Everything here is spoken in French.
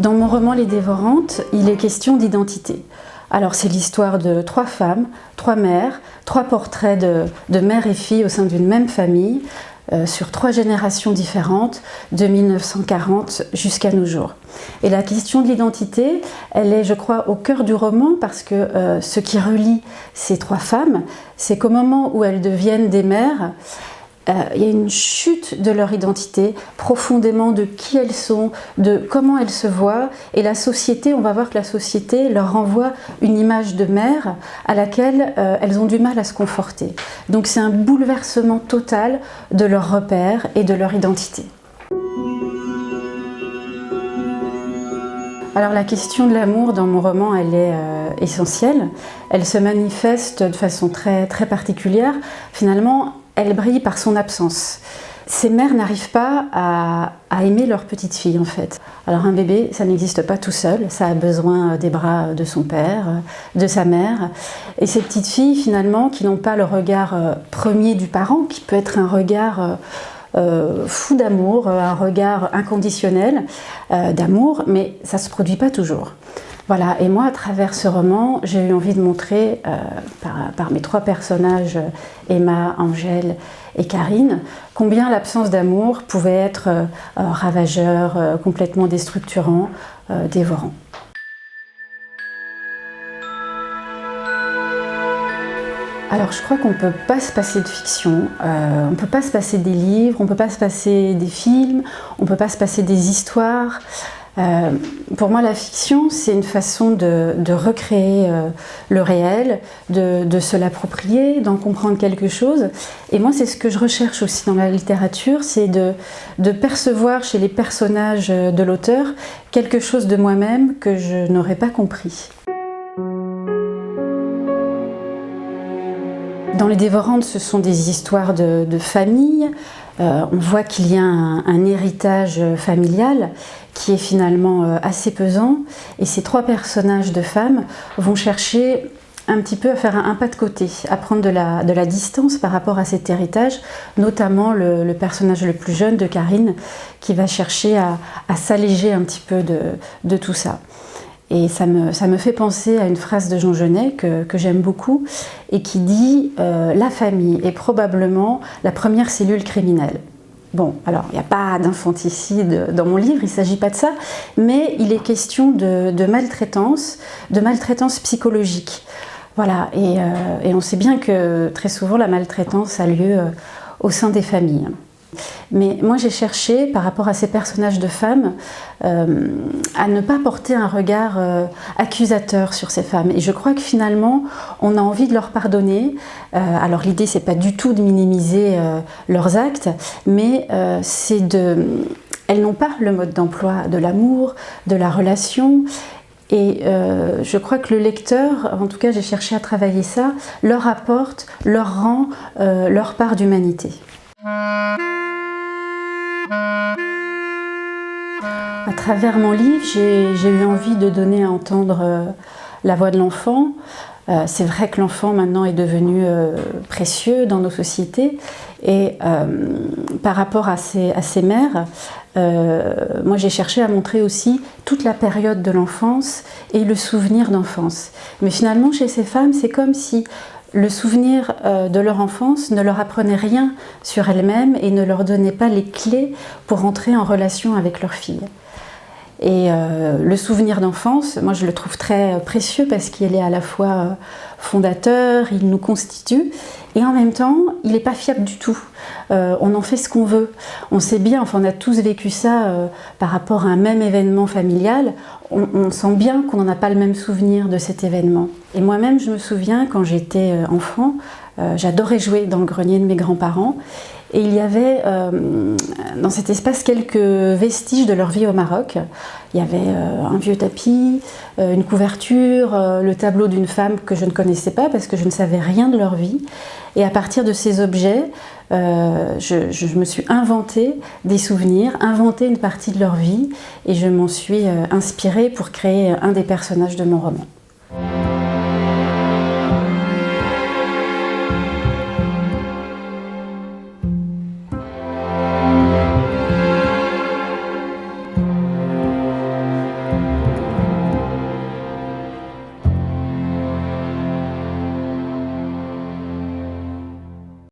Dans mon roman Les Dévorantes, il est question d'identité. Alors c'est l'histoire de 3 femmes, 3 mères, 3 portraits de mères et filles au sein d'une même famille, sur 3 générations différentes, de 1940 jusqu'à nos jours. Et la question de l'identité, elle est, je crois, au cœur du roman parce que ce qui relie ces 3 femmes, c'est qu'au moment où elles deviennent des mères, il y a une chute de leur identité, profondément de qui elles sont, de comment elles se voient. Et la société, on va voir que la société leur renvoie une image de mère à laquelle elles ont du mal à se conforter. Donc c'est un bouleversement total de leurs repères et de leur identité. Alors la question de l'amour dans mon roman, elle est essentielle. Elle se manifeste de façon très particulière. Finalement, elle brille par son absence. Ces mères n'arrivent pas à aimer leur petite fille en fait. Alors un bébé, ça n'existe pas tout seul, ça a besoin des bras de son père, de sa mère. Et ces petites filles finalement qui n'ont pas le regard premier du parent, qui peut être un regard fou d'amour, un regard inconditionnel d'amour, mais ça ne se produit pas toujours. Voilà, et moi, à travers ce roman, j'ai eu envie de montrer, par mes 3 personnages, Emma, Angèle et Karine, combien l'absence d'amour pouvait être ravageur, complètement déstructurant, dévorant. Alors je crois qu'on ne peut pas se passer de fiction, on ne peut pas se passer des livres, on ne peut pas se passer des films, on ne peut pas se passer des histoires. Pour moi, la fiction, c'est une façon de recréer le réel, de se l'approprier, d'en comprendre quelque chose. Et moi, c'est ce que je recherche aussi dans la littérature, c'est de percevoir chez les personnages de l'auteur quelque chose de moi-même que je n'aurais pas compris. Dans Les Dévorantes, ce sont des histoires de famille. On voit qu'il y a un héritage familial qui est finalement assez pesant. Et ces 3 personnages de femmes vont chercher un petit peu à faire un pas de côté, à prendre de la distance par rapport à cet héritage, notamment le personnage le plus jeune de Karine, qui va chercher à s'alléger un petit peu de tout ça. Et ça me fait penser à une phrase de Jean Genet que j'aime beaucoup et qui dit « La famille est probablement la première cellule criminelle ». Bon, alors il n'y a pas d'infanticide dans mon livre, il ne s'agit pas de ça, mais il est question de maltraitance psychologique. Voilà, et on sait bien que très souvent la maltraitance a lieu au sein des familles. Mais moi j'ai cherché, par rapport à ces personnages de femmes, à ne pas porter un regard accusateur sur ces femmes. Et je crois que finalement, on a envie de leur pardonner. Alors l'idée, c'est pas du tout de minimiser leurs actes, mais elles n'ont pas le mode d'emploi de l'amour, de la relation. Et je crois que le lecteur, en tout cas j'ai cherché à travailler ça, leur apporte, leur rend leur part d'humanité. À travers mon livre, j'ai eu envie de donner à entendre la voix de l'enfant. C'est vrai que l'enfant maintenant est devenu précieux dans nos sociétés et par rapport à ces mères, moi j'ai cherché à montrer aussi toute la période de l'enfance et le souvenir d'enfance. Mais finalement chez ces femmes, c'est comme si le souvenir de leur enfance ne leur apprenait rien sur elles-mêmes et ne leur donnait pas les clés pour entrer en relation avec leur fille. Et le souvenir d'enfance, moi je le trouve très précieux parce qu'il est à la fois fondateur, il nous constitue, et en même temps, il n'est pas fiable du tout. On en fait ce qu'on veut. On sait bien, enfin on a tous vécu ça par rapport à un même événement familial, on sent bien qu'on n'en a pas le même souvenir de cet événement. Et moi-même, je me souviens, quand j'étais enfant, j'adorais jouer dans le grenier de mes grands-parents. Et il y avait dans cet espace quelques vestiges de leur vie au Maroc. Il y avait un vieux tapis, une couverture, le tableau d'une femme que je ne connaissais pas parce que je ne savais rien de leur vie. Et à partir de ces objets, je me suis inventé des souvenirs, inventé une partie de leur vie et je m'en suis inspirée pour créer un des personnages de mon roman.